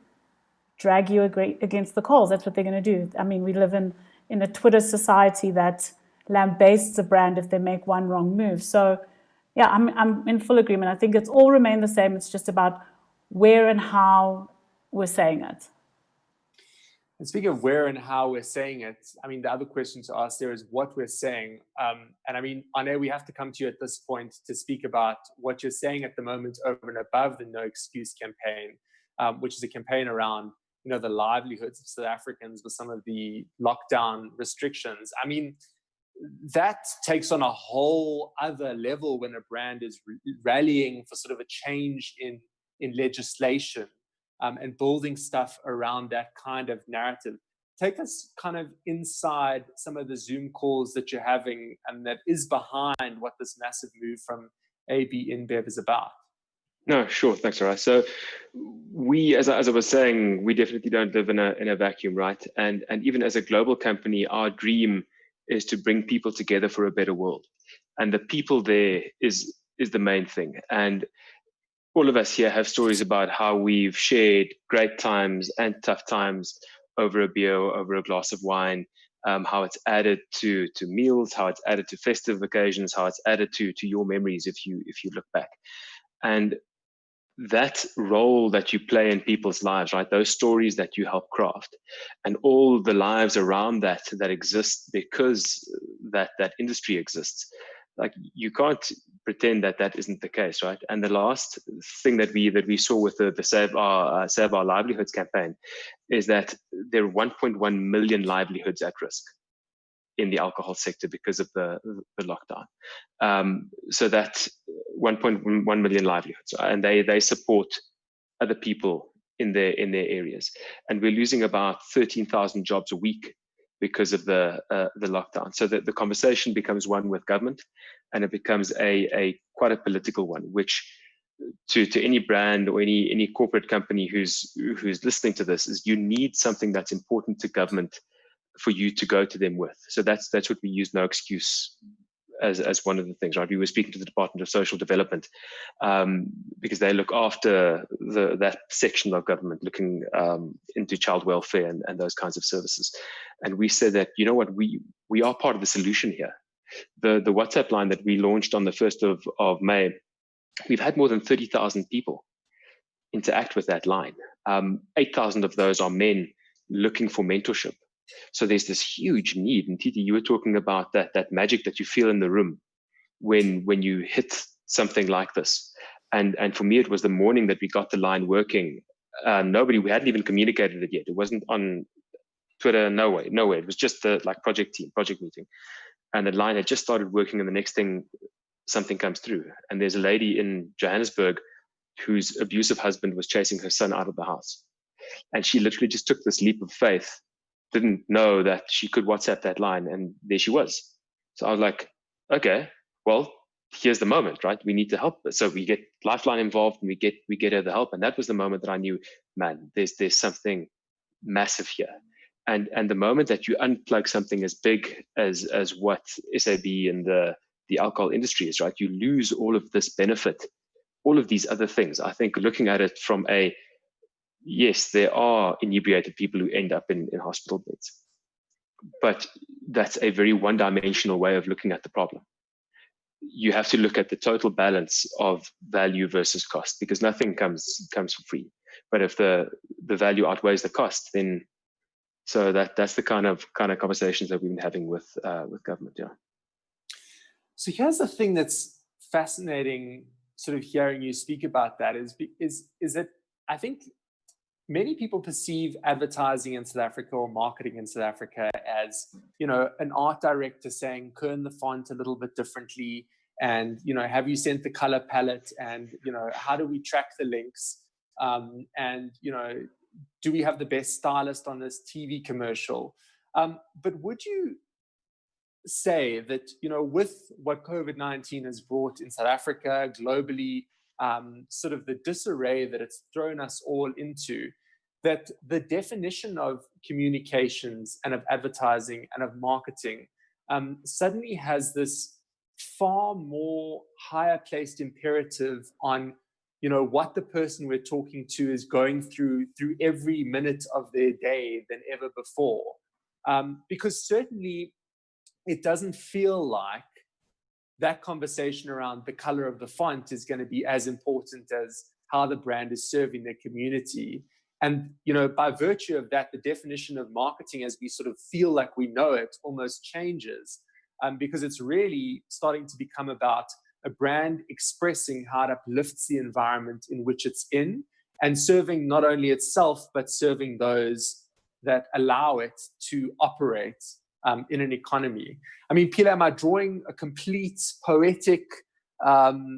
drag you against the coals. That's what they're going to do. I mean, we live in a Twitter society that lambastes a brand if they make one wrong move. So, yeah, I'm in full agreement. I think it's all remained the same. It's just about where and how we're saying it. And speaking of where and how we're saying it, I mean, the other question to ask there is what we're saying. And I mean, Arye, we have to come to you at this point to speak about what you're saying at the moment over and above the No Excuse campaign, which is a campaign around, the livelihoods of South Africans with some of the lockdown restrictions. I mean, that takes on a whole other level when a brand is rallying for sort of a change in legislation. And building stuff around that kind of narrative. Take us kind of inside some of the Zoom calls that you're having and that is behind what this massive move from AB InBev is about. No, sure. Thanks, Arye. So we, as I was saying, we definitely don't live in a vacuum, right? And even as a global company, our dream is to bring people together for a better world. And the people there is the main thing. And all of us here have stories about how we've shared great times and tough times over a beer, over a glass of wine, how it's added to meals, how it's added to festive occasions, how it's added to your memories if you look back. And that role that you play in people's lives, right? Those stories that you help craft and all the lives around that exist because that industry exists. Like, you can't pretend that isn't the case, right? And the last thing that we saw with the Save Our Livelihoods campaign is that there are 1.1 million livelihoods at risk in the alcohol sector because of the lockdown. So that 1.1 million livelihoods, and they support other people in their areas, and we're losing about 13,000 jobs a week because of the lockdown. So the conversation becomes one with government, and it becomes a quite a political one, which to any brand or any corporate company who's listening to this is you need something that's important to government for you to go to them with. So that's what we use No Excuse as one of the things, right? We were speaking to the Department of Social Development because they look after that section of government looking into child welfare and those kinds of services. And we said that, you know what, we are part of the solution here. The WhatsApp line that we launched on the 1st of May, we've had more than 30,000 people interact with that line. 8,000 of those are men looking for mentorship. So there's this huge need. And Titi, you were talking about that magic that you feel in the room when you hit something like this. And for me, it was the morning that we got the line working. We hadn't even communicated it yet. It wasn't on Twitter, no way. It was just the project meeting. And the line had just started working, and the next thing, something comes through. And there's a lady in Johannesburg whose abusive husband was chasing her son out of the house. And she literally just took this leap of faith, didn't know that she could WhatsApp that line, and there she was. So I was like, okay, well, here's the moment, right? We need to help. So we get Lifeline involved, and we get her the help. And that was the moment that I knew, man, there's something massive here. And the moment that you unplug something as big as what SAB and the alcohol industry is, right? You lose all of this benefit, all of these other things. I think looking at it from yes, there are inebriated people who end up in hospital beds, but that's a very one-dimensional way of looking at the problem. You have to look at the total balance of value versus cost, because nothing comes for free. But if the value outweighs the cost, then so that's the kind of conversations that we've been having with government. Yeah. So here's the thing that's fascinating, sort of hearing you speak about that is that I think many people perceive advertising in South Africa or marketing in South Africa as, an art director saying, turn the font a little bit differently, and, have you sent the color palette, and, how do we track the links, and, do we have the best stylist on this TV commercial? But would you say that, with what COVID-19 has brought in South Africa, globally, sort of the disarray that it's thrown us all into, that the definition of communications and of advertising and of marketing suddenly has this far more higher placed imperative on what the person we're talking to is going through every minute of their day than ever before. Because certainly it doesn't feel like that conversation around the color of the font is going to be as important as how the brand is serving their community. And, by virtue of that, the definition of marketing as we sort of feel like we know it almost changes, because it's really starting to become about a brand expressing how it uplifts the environment in which it's in, and serving not only itself, but serving those that allow it to operate in an economy. I mean, Pila, am I drawing a complete poetic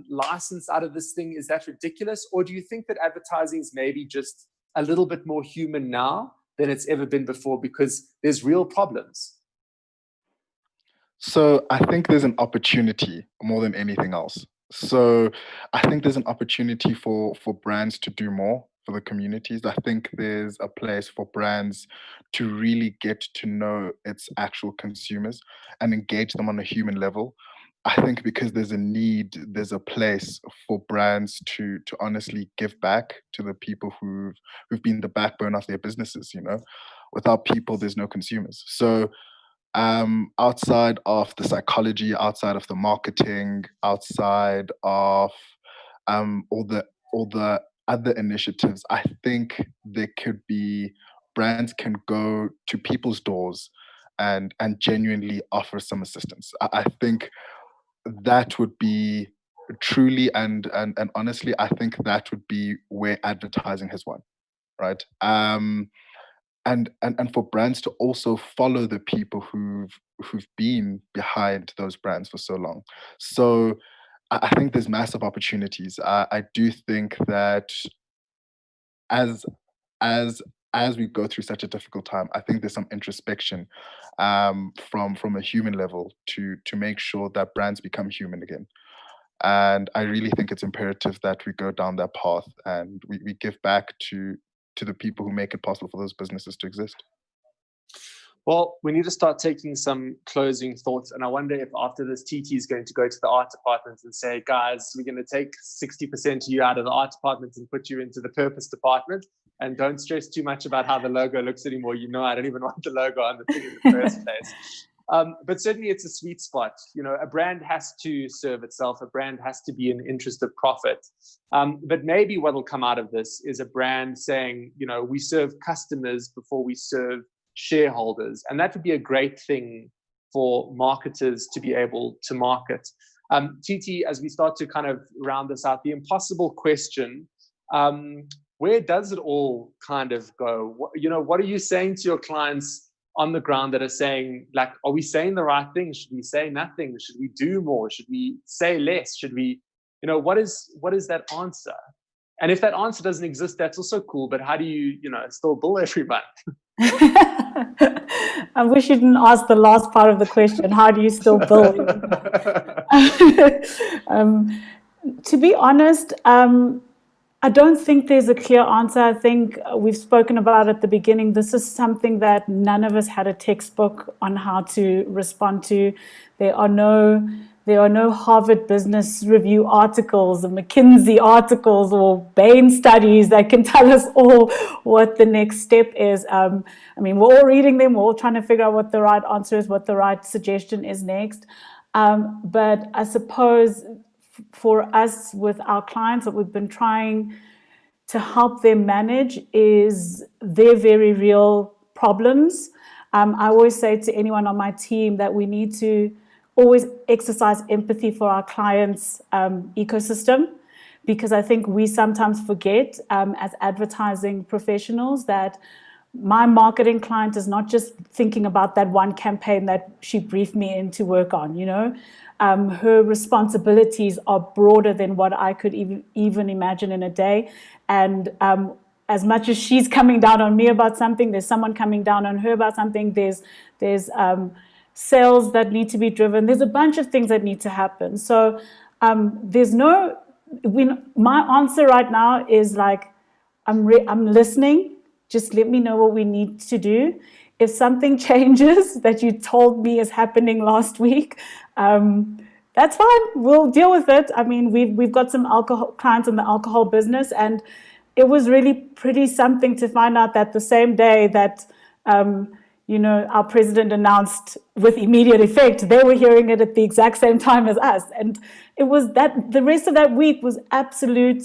license out of this thing? Is that ridiculous? Or do you think that advertising is maybe just a little bit more human now than it's ever been before, because there's real problems? So I think there's an opportunity more than anything else. So I think there's an opportunity for brands to do more for the communities. I think there's a place for brands to really get to know its actual consumers and engage them on a human level. I think because there's a need, there's a place for brands to honestly give back to the people who've been the backbone of their businesses. Without people, there's no consumers. So outside of the psychology, outside of the marketing, outside of all the other initiatives, I think there could be brands can go to people's doors and genuinely offer some assistance. I think that would be truly and honestly, I think that would be where advertising has won, right? And for brands to also follow the people who've been behind those brands for so long. So I think there's massive opportunities. I do think that as we go through such a difficult time, I think there's some introspection from a human level to make sure that brands become human again. And I really think it's imperative that we go down that path and we give back to the people who make it possible for those businesses to exist. Well, we need to start taking some closing thoughts. And I wonder if after this, TT is going to go to the art department and say, guys, we're going to take 60% of you out of the art department and put you into the purpose department. And don't stress too much about how the logo looks anymore. You know, I don't even want the logo on the thing in the first place. But certainly it's a sweet spot. You know, a brand has to serve itself. A brand has to be in the interest of profit. But maybe what will come out of this is a brand saying, you know, we serve customers before we serve shareholders. And that would be a great thing for marketers to be able to market. TT, as we start to kind of round this out, the impossible question, where does it all kind of go? What are you saying to your clients on the ground that are saying, like, are we saying the right thing? Should we say nothing? Should we do more? Should we say less? Should we, what is that answer? And if that answer doesn't exist, that's also cool. But how do you, still bill every month? I wish you didn't ask the last part of the question. How do you still bill? To be honest, I don't think there's a clear answer. I think we've spoken about at the beginning. This is something that none of us had a textbook on how to respond to. There are no Harvard Business Review articles or McKinsey articles or Bain studies that can tell us all what the next step is. We're all reading them. We're all trying to figure out what the right answer is, what the right suggestion is next. But I suppose for us with our clients, what we've been trying to help them manage is their very real problems. I always say to anyone on my team that we need to always exercise empathy for our clients' ecosystem, because I think we sometimes forget as advertising professionals that my marketing client is not just thinking about that one campaign that she briefed me in to work on, her responsibilities are broader than what I could even imagine in a day. And as much as she's coming down on me about something, there's someone coming down on her about something. There's sales that need to be driven. There's a bunch of things that need to happen. So my answer right now is like, I'm listening. Just let me know what we need to do. If something changes that you told me is happening last week, that's fine. We'll deal with it. I mean, we've got some alcohol clients in the alcohol business, and it was really pretty something to find out that the same day that our president announced with immediate effect, they were hearing it at the exact same time as us, and it was that the rest of that week was absolute,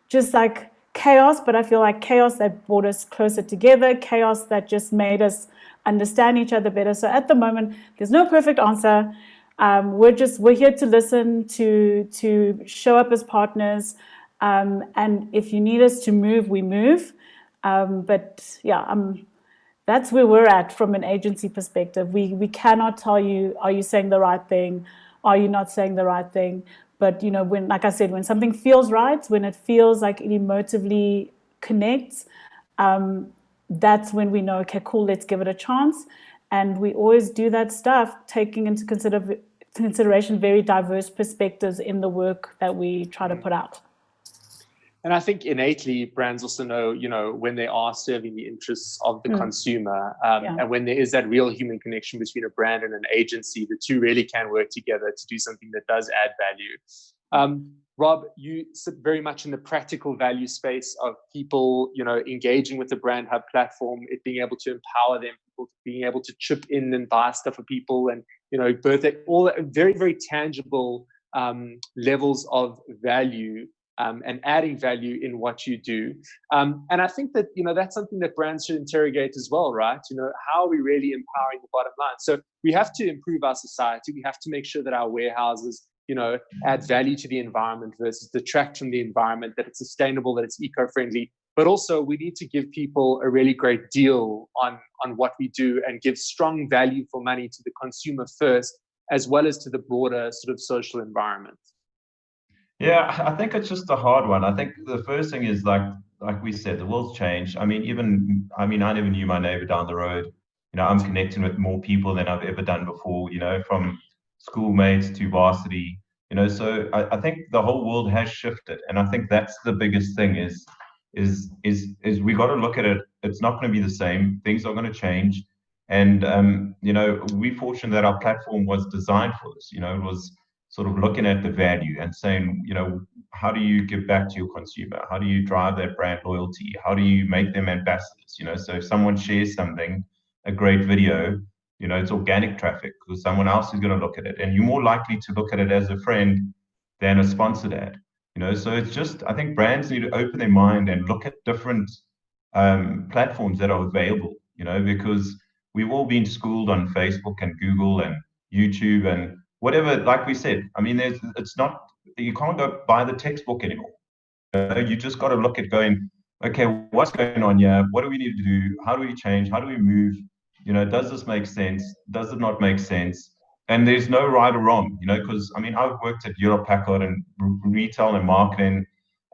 just like chaos. But I feel like chaos that brought us closer together, chaos that just made us understand each other better. So at the moment, there's no perfect answer. We're here to listen, to show up as partners, and if you need us to move, we move. But yeah, that's where we're at from an agency perspective. We cannot tell you, are you saying the right thing? Are you not saying the right thing? But when, like I said, when something feels right, when it feels like it emotively connects, that's when we know, okay, cool, let's give it a chance. And we always do that stuff, taking into consideration very diverse perspectives in the work that we try to put out. And I think innately brands also know, when they are serving the interests of the consumer, and when there is that real human connection between a brand and an agency, the two really can work together to do something that does add value. Rob, you sit very much in the practical value space of people, engaging with the Brand Hub platform, it being able to empower them, people being able to chip in and buy stuff for people, and birth all very, very tangible levels of value. And adding value in what you do. And I think that, that's something that brands should interrogate as well, right? How are we really empowering the bottom line? So we have to improve our society. We have to make sure that our warehouses, add value to the environment versus detract from the environment, that it's sustainable, that it's eco-friendly. But also we need to give people a really great deal on what we do and give strong value for money to the consumer first, as well as to the broader sort of social environment. Yeah, I think it's just a hard one. I think the first thing is like we said, the world's changed. I never knew my neighbor down the road. I'm connecting with more people than I've ever done before, from schoolmates to varsity, so I think the whole world has shifted. And I think that's the biggest thing is we got to look at it. It's not going to be the same. Things are going to change. And, we're fortunate that our platform was designed for this. It was sort of looking at the value and saying, how do you give back to your consumer? How do you drive that brand loyalty? How do you make them ambassadors? So if someone shares something, a great video, it's organic traffic because someone else is going to look at it. And you're more likely to look at it as a friend than a sponsored ad. So it's just, I think brands need to open their mind and look at different platforms that are available, because we've all been schooled on Facebook and Google and YouTube and whatever. Like we said, I mean, you can't go buy the textbook anymore. You just got to look at going, okay, what's going on here? What do we need to do? How do we change? How do we move? Does this make sense? Does it not make sense? And there's no right or wrong, because I mean, I've worked at Europe Packard and retail and marketing,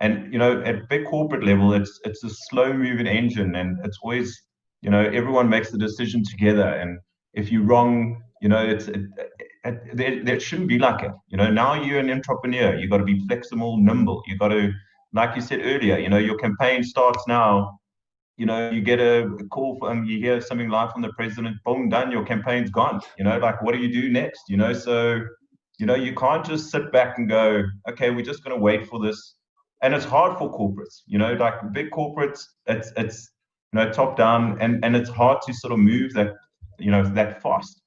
and at big corporate level, it's a slow moving engine, and it's always, everyone makes the decision together. And if you're wrong, there shouldn't be like it. Now you're an entrepreneur, you got to be flexible, nimble. You got to, like you said earlier, your campaign starts now. You get a call from, you hear something live from the president, boom, done, your campaign's gone. Like, what do you do next? So, you can't just sit back and go, okay, we're just going to wait for this. And it's hard for corporates, like big corporates, it's top down, and it's hard to sort of move that, that fast.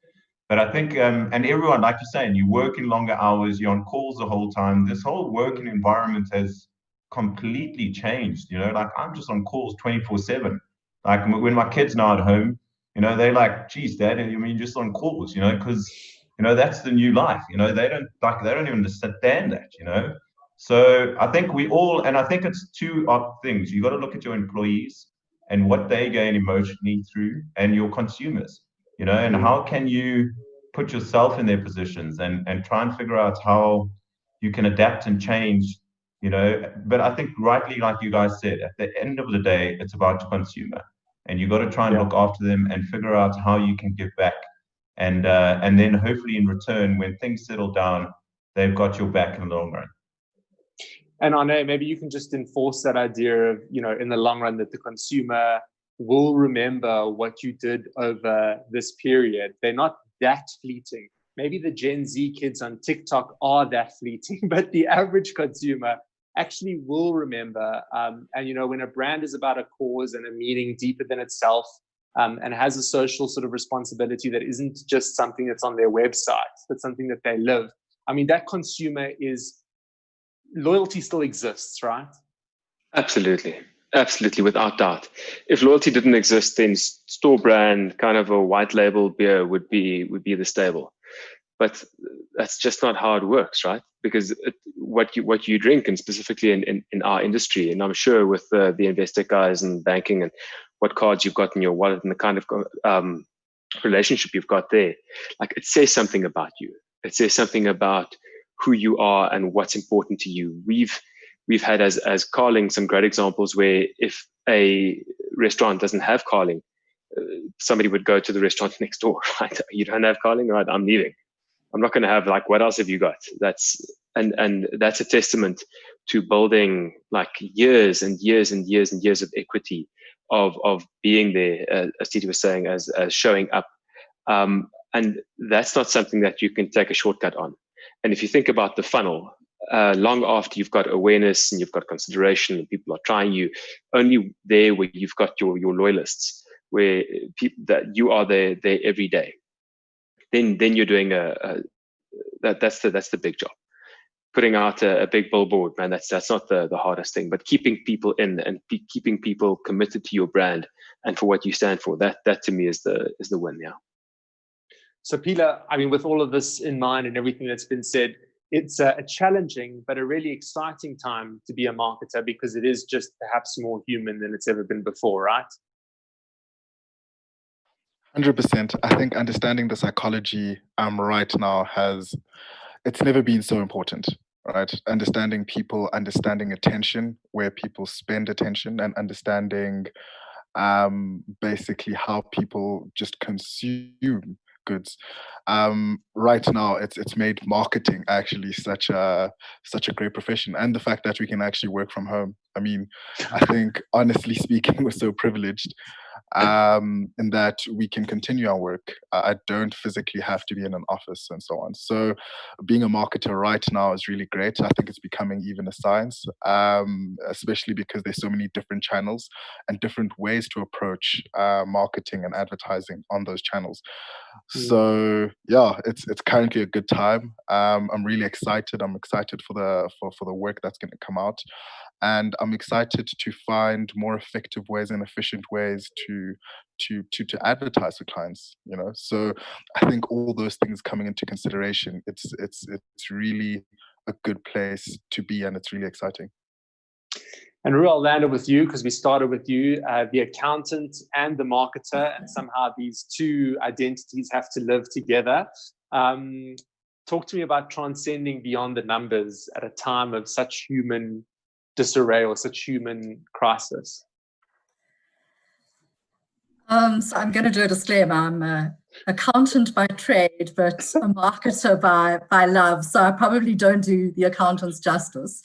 But I think, and everyone, like you're saying, you work in longer hours, you're on calls the whole time. This whole working environment has completely changed. Like I'm just on calls 24/7. Like when my kids now at home, they're like, geez, Dad, I mean, just on calls, because that's the new life. They don't even understand that. So I think I think it's two things. You got to look at your employees and what they gain emotionally through, and your consumers, and how can you put yourself in their positions and try and figure out how you can adapt and change. But I think rightly, like you guys said, at the end of the day, it's about your consumer, and you got to try and look after them and figure out how you can give back, and then hopefully in return, when things settle down, they've got your back in the long run. And Arye, maybe you can just enforce that idea of, in the long run, that the consumer will remember what you did over this period. They're not that fleeting. Maybe the Gen Z kids on TikTok are that fleeting, but the average consumer actually will remember. And, when a brand is about a cause and a meaning deeper than itself, and has a social sort of responsibility that isn't just something that's on their website, but something that they live. I mean, that consumer loyalty still exists, right? Absolutely, without doubt. If loyalty didn't exist, then store brand, kind of a white label beer would be the stable. But that's just not how it works, right? Because what you drink, and specifically in our industry, and I'm sure with the investor guys and banking and what cards you've got in your wallet and the kind of relationship you've got there, like it says something about you. It says something about who you are and what's important to you. We've had as Carling some great examples where if a restaurant doesn't have Carling, somebody would go to the restaurant next door, right? You don't have Carling, right? I'm leaving. I'm not going to have, like, what else have you got? And that's a testament to building like years and years and years and years of equity of being there, as Titi was saying, as showing up. And that's not something that you can take a shortcut on. And if you think about the funnel, long after you've got awareness and you've got consideration and people are trying you, only there where you've got your loyalists, where people that you are there every day, then you're doing that's the big job. Putting out a big billboard, man, that's not the hardest thing, but keeping people in and keeping people committed to your brand and for what you stand for, that to me is the win now. So Pila, I mean, with all of this in mind and everything that's been said, it's a challenging but a really exciting time to be a marketer, because it is just perhaps more human than it's ever been before, right? 100%. I think understanding the psychology right now it's never been so important, right? Understanding people, understanding attention, where people spend attention, and understanding basically how people just consume goods. Right now, it's made marketing actually such a great profession, and the fact that we can actually work from home. I mean, I think honestly speaking, we're so privileged. in that we can continue our work. I don't physically have to be in an office and so on. So being a marketer right now is really great. I think it's becoming even a science, especially because there's so many different channels and different ways to approach marketing and advertising on those channels. So yeah, it's currently a good time. I'm really excited. I'm excited for the work that's going to come out. And I'm excited to find more effective ways and efficient ways to advertise for clients. So I think all those things coming into consideration, it's really a good place to be, and it's really exciting. And Rue, I'll land it with you because we started with you, the accountant and the marketer, and somehow these two identities have to live together. Talk to me about transcending beyond the numbers at a time of such human disarray or such human crisis. So I'm going to do a disclaimer. I'm an accountant by trade, but a marketer by love. So I probably don't do the accountants justice.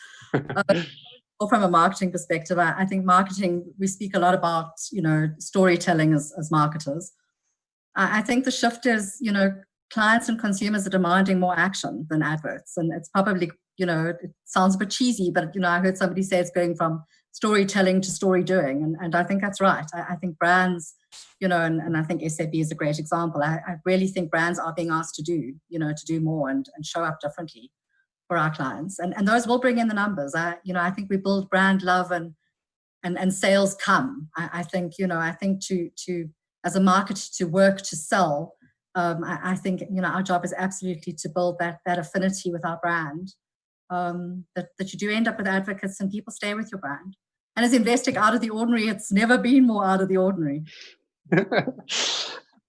Or from a marketing perspective, I think marketing, we speak a lot about, storytelling as marketers. I think the shift is, clients and consumers are demanding more action than adverts. And it's probably, it sounds a bit cheesy, but, I heard somebody say it's going from storytelling to story doing. And I think that's right. I think brands, and I think SAP is a great example. I really think brands are being asked to do more and show up differently for our clients. And those will bring in the numbers. I think we build brand love and sales come. I think to as a marketer to work to sell, I think, our job is absolutely to build that affinity with our brand, that you do end up with advocates and people stay with your brand. And as Investec out of the ordinary, it's never been more out of the ordinary.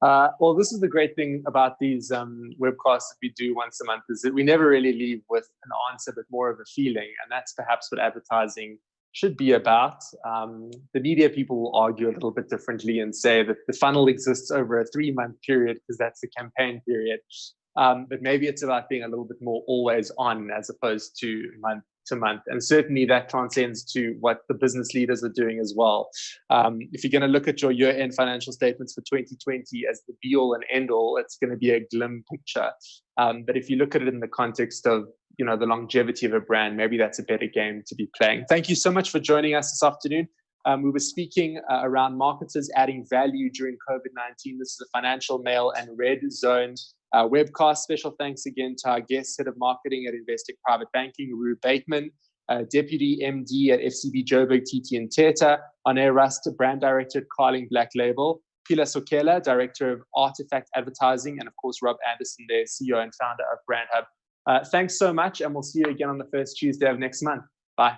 Well, this is the great thing about these webcasts that we do once a month, is that we never really leave with an answer, but more of a feeling. And that's perhaps what advertising should be about. The media people will argue a little bit differently and say that the funnel exists over a 3-month period because that's the campaign period. But maybe it's about being a little bit more always on as opposed to month to month. And certainly that transcends to what the business leaders are doing as well. If you're going to look at your year-end financial statements for 2020 as the be-all and end-all, it's going to be a glim picture. But if you look at it in the context of the longevity of a brand, maybe that's a better game to be playing. Thank you so much for joining us this afternoon. We were speaking around marketers adding value during COVID-19. This is a Financial Mail and Redzone webcast. Special thanks again to our guest, Head of Marketing at Investec Private Banking, Rue Bateman, Deputy MD at FCB Joburg, TT and Teta, Arye Rust, Brand Director at Carling Black Label, Pila Sokela, Director of Artifact Advertising, and of course, Rob Anderson, their CEO and founder of Brand Hub. Thanks so much, and we'll see you again on the first Tuesday of next month. Bye.